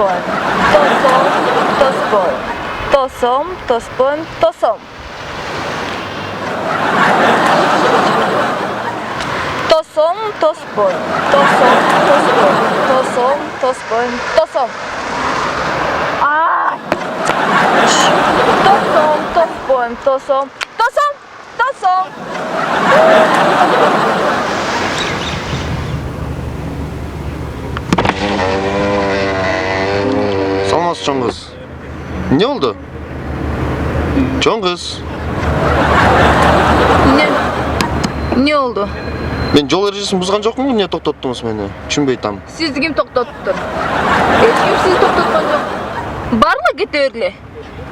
tospon. Tosom, tospon. Tosom, tospon, tosom. Tosom, tospon. Tosom, tospon. Tosom, tospon, tosom. Ay. Tosom, tospon, tosom. Tosom, tosom. Саламатсыз чоң кыз. Не oldu? Чоң кыз. Ne oldu? Мен жол ережесін бұзған жоқпын, не тоқтаттыңыз мені? Түшінбей там. Sizni kim to'xtatdi? Hech kim sizni to'xtatgan yo'q. Barmi keterli?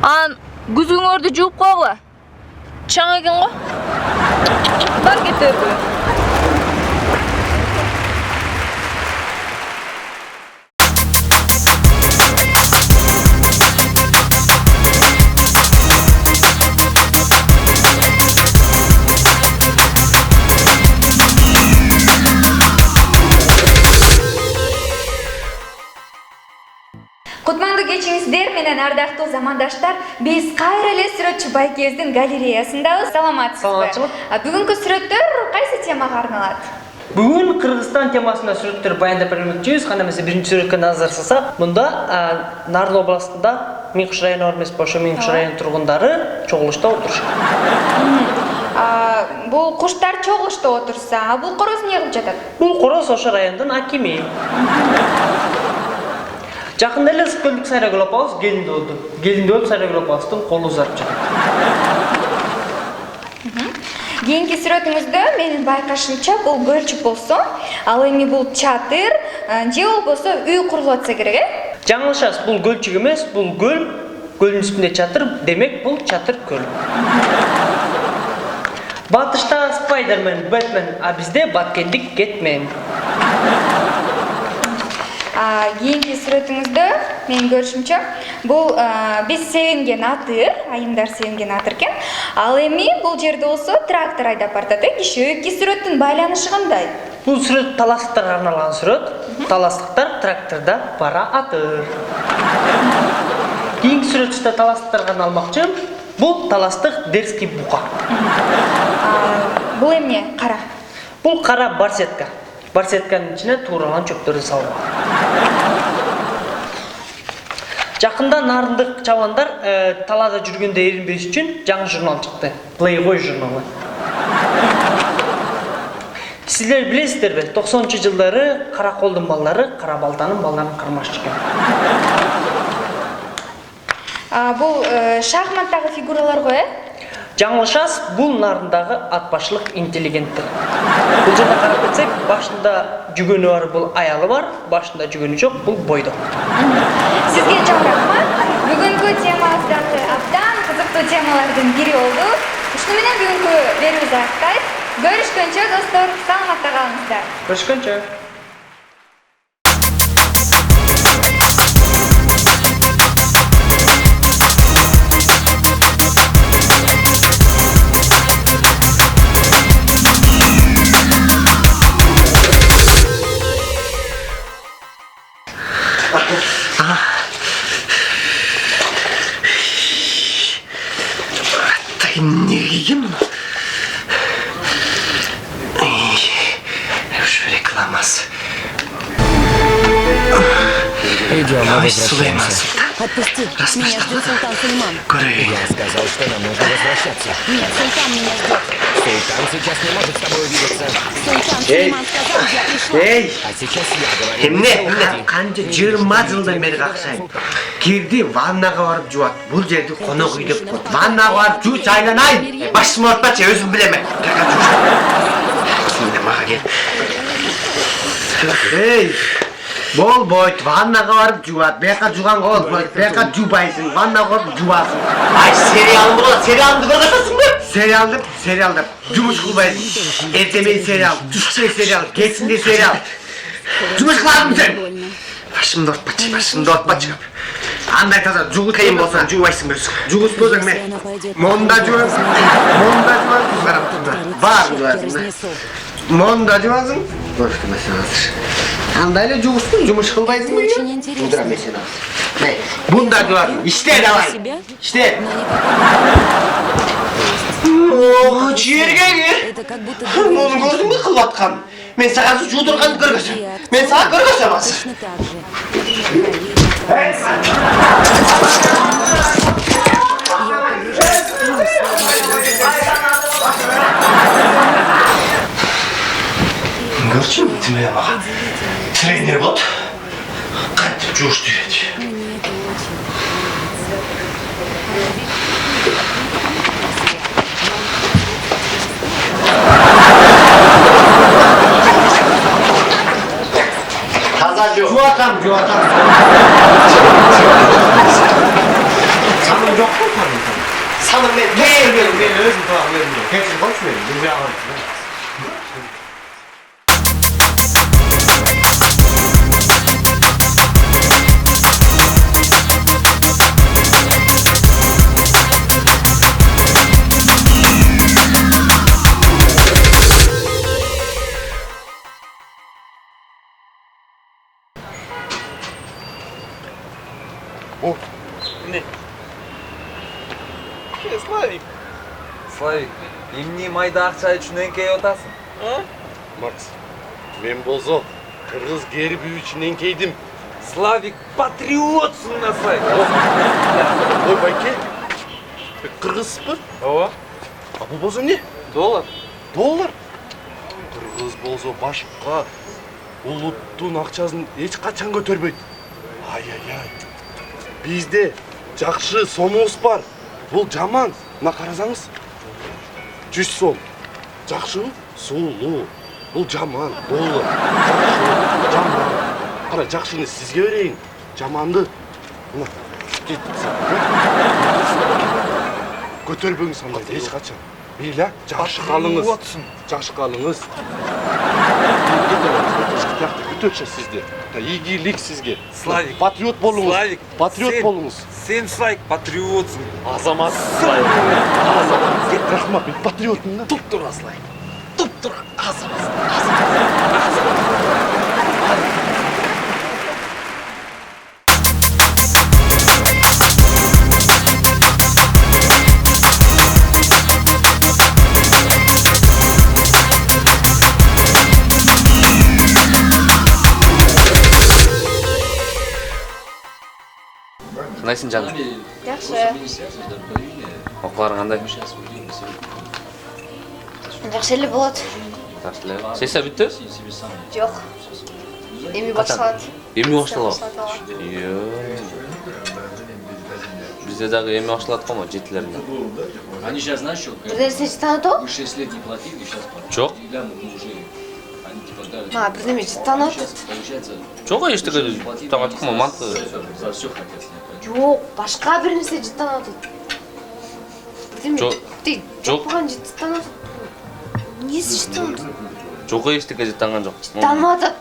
An guzingorni juvib qo'yla. Chang ekan go. Bar keterli. Кутмандуу кечиңиздер менен ардактуу замандаштар, биз кайра эле сүрөтчү байкебиздин галереясындабыз. Саламатсызбы? Бүгүнкү сүрөттөр кайсы темага арналат? Бүгүн Кыргызстан темасында сүрөттөр баяндап бермекчибиз. Кандай эмесе биринчи сүрөткө назар салсак, мында Нарын областында Миңкыш району эмес, ошо Миңкыш району тургундары чогулушта отурушат. Бул куштар чогулушта отурса, бул короз эмне кылып жатат? Бул короз ошо райондун акими. Жакында эле Көлдүк Сайрагүл апабыз келинди болду. Келинди болуп Сайрагүл апабыздын колу узарып жатат. Кийинки сүрөтүңүздө менин байкашымча бул көлчүк болсо, ал эми бул чатыр же болбосо үй курулуп атса керек, э? Жаңылышасыз, бул көлчүк эмес, бул көл. Көлдүн үстүндө чатыр, демек бул чатыр көл. Батышта Спайдермен, Бэтмен, а бизде Баткендик Кетмен. Кийинки сүрөтүңүздө менин көрүшүмчө бул биз sevинген атыр, айымдар sevинген атыр экен. Ал эми бул жерде болсо трактор айдап бартат, э? Эки сүрөттүн байланышы кандай? Бул сүрөт таластыктарга арналган сүрөт. Таластыктар тракторда бара атыр. Кийинки сүрөттө таластыктарга арналмакчы. Бул таластык Дерский бука. Бул эмне? Кара. Бул кара барсетка. Барсетканын ичине тууралган чөптөрдү салган. Жакында нарындык чабандар талаада жүргөндө эринбеш үчүн жаңы журнал чыкты. Playboy журналы. Сиздер билесиздерби? 90-жылдары Караколдун балдары Кара Балтанын балдарын кармашчу экен. Бул шахматтагы фигуралар го, э? Жаңылышасыз, бул нарындагы атбашлык интеллигенттер. Бул жерде карап кетсек, башында жүгөнү бар, бул аялы бар, башында жүгөнү жок, бул бойдок. Сизге чоң рахмат. Бүгүнкү темабыз дагы абдан кызыктуу темалардын бири болду. Ушуну менен бүгүнкү берүүбүз аяктайт. Көрүшкөнчө достор, саламатта калыңыздар. Көрүшкөнчө. Не видим? Уж рекламас. Идем, мы Сулейман. Отпусти, меня ждет султан Сулейман. Я сказал, что нам нужно возвращаться. Нет, султан меня ждет. Султан сейчас не может с тобой увидеться. Султан Сулейман сказал, я пришла. Эй! А сейчас я говорю. Эмне? Канча 20 жылдан бери какшайм. Кирди ваннага барып жуат. Бул жерди конок үй деп коет. Ваннага барып жууч айланайын. Башым ортпачы, өзүм билемен. Кийине мага кел. Эй! Болбойт, ваннага барып жуат. Бияка жуганга болбойт. Бияка жубайсың, ваннага барып жубасың. Ай, сериалым болот. Сериалымды көрүп атасыңбы? Сериалдап. Жумуш кылбайсың. Эртемен сериал, түштө сериал, кечинде сериал. Жумуш кыласың сен. Башымды ортпачы. Андай таза жугут кыйын болсо жубайсың өзүң. Жугутпосоң мен монда жубасың. Монда жубасың, карап турда. Бар жубасың. Монда жубасың. Boştu mesela hazır. Kandayla cumuşsun, cumuş kılbaysın mı? Очень интересно. Budur mesela hazır. Ne? Bunda gör. İşte davay. Себя? İşte. Но Ciğer geliyor. это как будто Onu gördün mü kılvatkan? Ben sana juğdurgan görgösem. Ben sana görgösem hazır. точно так же. Görçün mü Timur'a bak? Trener bot. Kaç juğuş düğüt. Tazacı. Cuatam. Sanım yok mu sanım? Sanım ben özüm tamam veriyorum. Hepsini konuşmuyorum. Bizi anlatın. Славик, эмне майда акча үчүн эңкейип атасың? Макс, мен болсо кыргыз герби үчүн эңкейдим. Славик, патриотсың да, Славик. Ой, байке, кыргызбы? Ооба. А бул болсо эмне? Доллар. Доллар. Кыргыз болсо башка улуттун акчасын эч качан көтөрбөйт. Ай. Бизде жакшы сомубуз бар. Бул жаман. Мына карасаңыз. 100 сом. Жакшыбы? Сулуу. Бул жаман. Доллар. Жакшы. Жаман. Кара, жакшыны сизге берейин. Жаманды мына көтөрбөңүз андайды эч качан. Бейла, жакшы калыңыз. Жакшы калыңыз. Күтөкчө сизде. Ийгилик сизге. Славик. Патриот болуңуз. Славик. Патриот болуңуз. Сен, Славик, патриотсың. Азамат. Азамат. Рахмат, мен патриотмун да. Туп-тура, Славик. Туп-тура. Азамат. Қандайсың жаным? Жақсы. Оқуларың қандай? Жақсы эле болот. Жақсы эле. Сессия бүтті? Жок. Эми башталат. Эми башталат? Бізде дағы эми башталат қой ма, жетілерінде? Они сейчас, знаешь, что? Бир нерсе жыттанат Мы 6 лет не платили, сейчас платят. Жоқ. Да, мы уже... Они типа дали... Бир неме жыттанат. Получается... Жоқ, ештеңе жыттамадық қой ма, манты. За все хотят снять. Жок, башка бир нерсе жыттанат. Жок. Жок болгон жыттанат. Эмнеси жыттанат? Жоқ, ештеңе жыттанған жоқ. Жыттанып атат.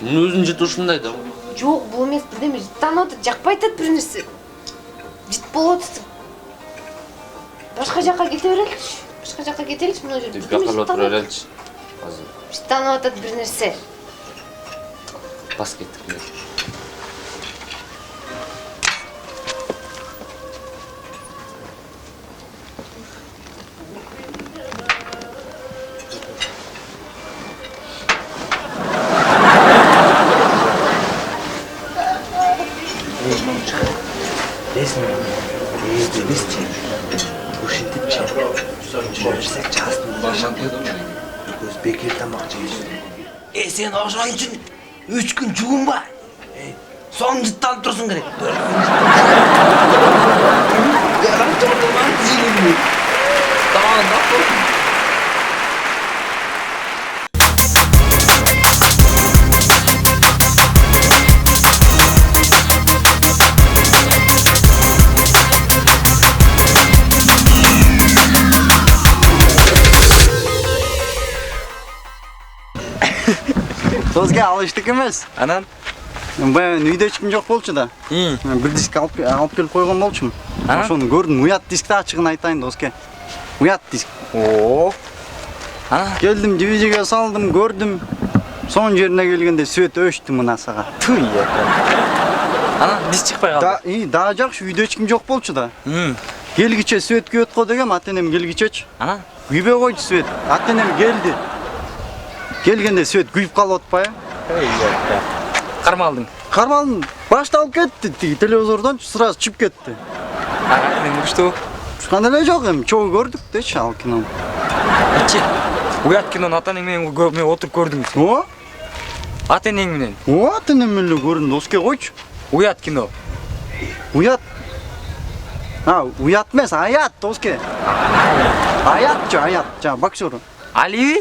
Мен өзің жыт ушундай да. Жок, бул эмес, бир неме жыттанып атат. Жакпай атат бир нерсе. Жыт болуп атат. Башка жакка кете береличи. Башка жакка кетеличи, мына жерде. Бияққа отура береличи. Азыр. Жыттанып атат бир нерсе. Бас кеттік. Bekir tamақ жейсің. Сен ошоң үчүн 3 күн жуунба. Соң жыттанып турсуң керек. Созга алыштык эмес. Анан? Баягы үйдө эч ким жок болчу да. Бир диск алып келип койгон болчумун. Ошону көрдүм, уят дискти ачыгын айтайын доске. Уят диск. О. Келдим, жибижиге салдым, көрдүм. Son жеріне келгенде свет өшті мына саға. Туй я. Ана дис чыкпай калды. Да жакшы үйдө эч ким жок болчу да. Келгиче свет күйөт го дегем, ата-энем келгичечи. Ана Күйбөй койчу свет. Ата-энем келди. Келгенде свет күйүп калып атпайбы? кармалдың. Кармалдым башталып кетти, тиги телевизордон сразу чып кетти. Ага, мен күчтүү. Ушканда эле жок эми, чогуу көрдүк дечи ал кинону. Ичи. Уят кинону ата-энең менен мен отуруп көрдүм. О? Ата-энең менен. О, ата-энем менен эле көрдүм, доске койчу. Уят кино. Уят. Уят эмес, аят доске. Аят, жа боксер. Али?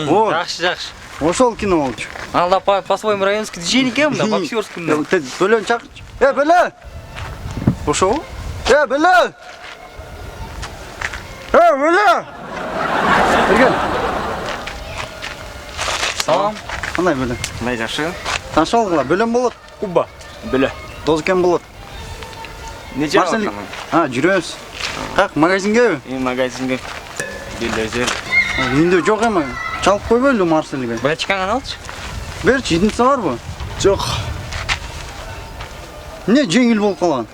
О, Жакшы. ошол кино болчу. Алда по-своему районский движение экен да, боксерский. Бөлөн чакырчы. Бөлө. Ошол? Бөлө. Бөлө. Берген. Салам. Кандай бөлө? Кандай жакшы? Таныш алгыла, бөлөм болот. Куба. Бөлө. Дозкен болот. Нече Марсель. Жүрөбүз. Как, магазингеби? Магазинге. Билезер. Үйүндө жок эми. Чалып койбойлу Марсельге. Бачкаңан алчы. Берчи, идинца барбы? Жок. Эмне жеңил болуп калган?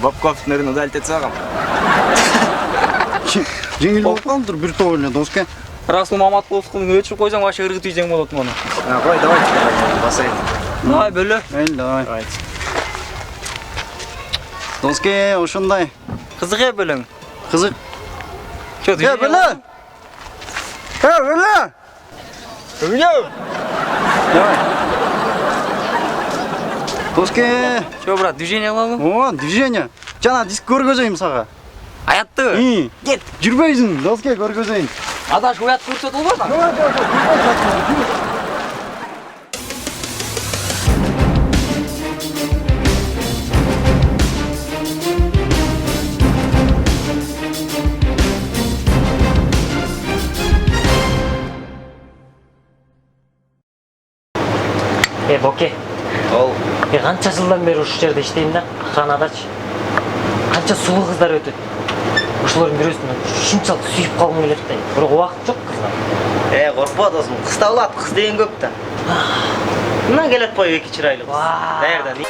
Бабковтун өрүн удалить агам. Жеңил болуп калдыр бир топ эле доске. Расул Маматқұловтың өчүрүп койсоң вообще ыргыт үйжең болот муну. Кой, давай. Басайын. Давай бөлө. Давай. Доске ошондой. Кызык бөлөң. Кызык. Бөлө. Бөлө. Давай. Доске. Чё, брат, движение алалы? О, движение. Жана диск көргөзөйм сага. Аяттыбы? Кет. Жүрбөйсүң, доске көргөзөйүн. Адаш уят көрсөтүп болбойбу? Боке. Ол. Канча жылдан бери ушул жерде иштейм да, охранадачы. Канча сулуу кыздар өтөт. Ошолордун бирөөсүн ушунчалык сүйүп калгым келет да. Бирок убакыт жок кыздар. Коркпо досум, кыз табылат, кыз деген көп да. Мына келет бой эки чырайлуу кыз. Даярдан.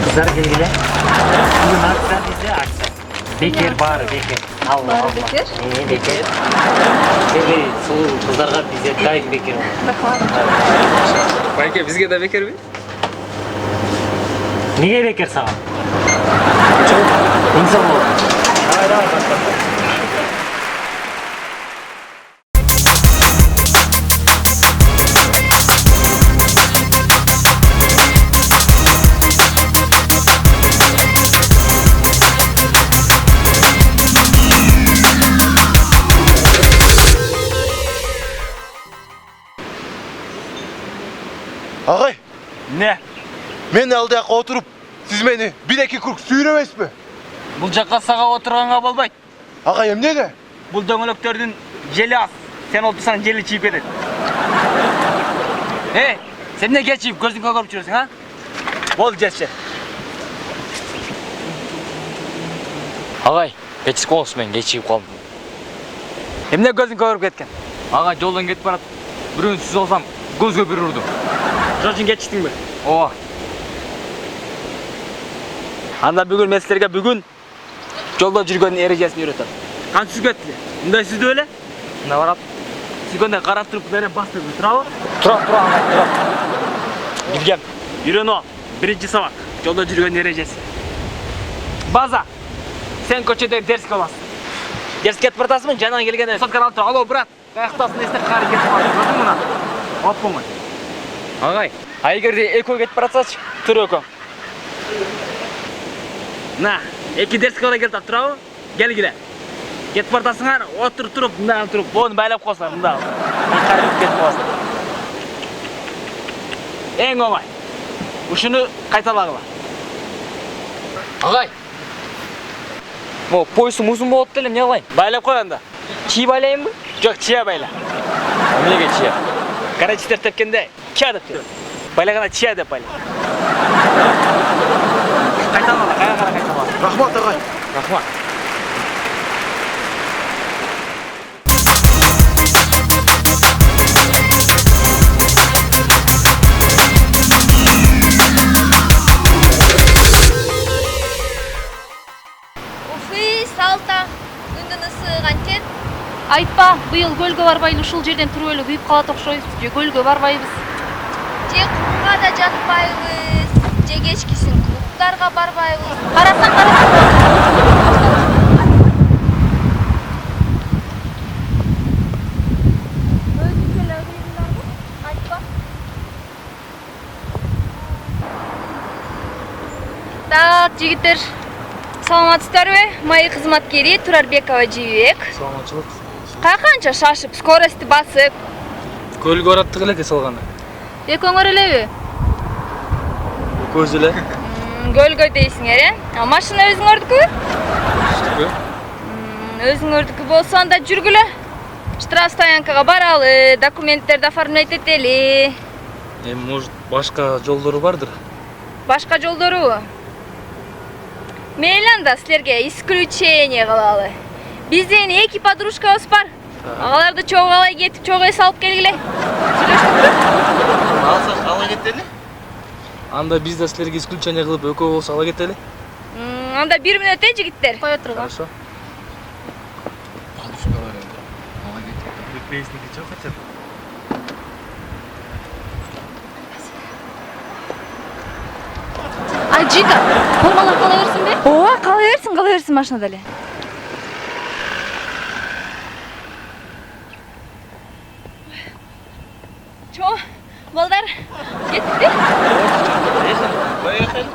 Kızlar gelgile. Bugün aksa bizde aksa. Bekir bari bekir. Allah Bari Allah. bekir? Bekir. Böyle sulu kızlarga bizde daim bekir olur. Байке, бизге да бекерби? Niye bekir sana? İnsan olur. Hayır. Ağay, Ne? men aldığa oturup siz beni bir iki kurk sүйрөбөйсүз mü? Бул жакка сага отурганга болбойт. Ağay, emnege? Бул дөңгөлөктөрдүн жели аз. Сен отурсаң жели чийип кетет. Сен эмне кечип көзүңгө көрүп жүрөсүң, а? Болду, жетчи. Агай, кечирип коңуз, мен кечигип калдым. Эмне көзүң көрүп кеткен? Агай, жолдон кетип барат. Бирөөнү сүз алсам, көзгө бир урду. Жолдон кетиштиңби? Ооба. Анда бүгүн мен силерге жолдо жүргөндүн эрежесин үйрөтөм. Кантип сүзгөт эле? Мындай сүздү эле? Мына барат. Сүзгөндө карап туруп бере бастырып турабы? Тура. Билгем. Үйрөнүп ал. Биринчи сабак. Жолдо жүргөндүн эрежеси. База. Сен көчөдө дерске аласың. Дерске кетип баратасыңбы? Жаныңа келгенде сотканы алып тур. Алло, брат. Каяктасың десек кары кетип барат. Көрдүңбү мына? Оппоңой. Агай, а эгерде экөө кетип баратсачы? Тур экөө. На, эки дерске ала келип турабы? Келгиле. Кетіп бартасыңар, отыр тұрып, мындан тұрып, боны байлап қосылар, мында. Қарып кетіп қосылар. Ең оңай. Ушыны қайталағыла. Ағай. Поясым ұзын болады делем, не қылайын? Байлап қойғанда. Чи байлайын ба? Жоқ, чия байла. Неге чия? Карачистер тепкенде, кия деп теп. Байлағана чия деп байла. Қайталағыла, қайға қайталағыла. Рахмат ағай. Рахмат. Салта, күндүн ысыгы кантет? Айтпа, быйыл көлгө барбайлы ушул жерден туруп эле күйүп калат окшойбуз. Же көлгө барбайбыз. Же кумга да жатпайбыз. Же кечкисин клубдарга барбайбыз. Карасаң. Так, жигиттер. Саламатсыздарбы? Мои кызматкери Турарбекова Жибек. Саламатчылык. Кайканча шашып, скоростьти басып. Көлгө бараттык элеке салганда. Экөөңөр элеби? Көз эле. Көлгө дейсиңер, А машина өзүңөрдүкү? Түкү. Өзүңөрдүкү болсо анда жүргүлө. Штрафстоянкага баралы, документтерди оформлять этели. Может, башка жолдору бардыр? Башка жолдору? Мейли анда силерге исключение кылалы. Биздин 2 подружкабыз бар. Агаларды чогуу алай кетип, чогуу салып келгиле. Сүйлөштүкпү? Алсак ала кетели? Анда биз да силерге исключение кылып экөө болсо ала кетели? Анда 1 мүнөт жигиттер. Кое турган. Хорошо. Ай, Жика, формалар кала берсинби? Ооба, кала берсин машинада эле. Чо, балдар, кеттик. Поехали.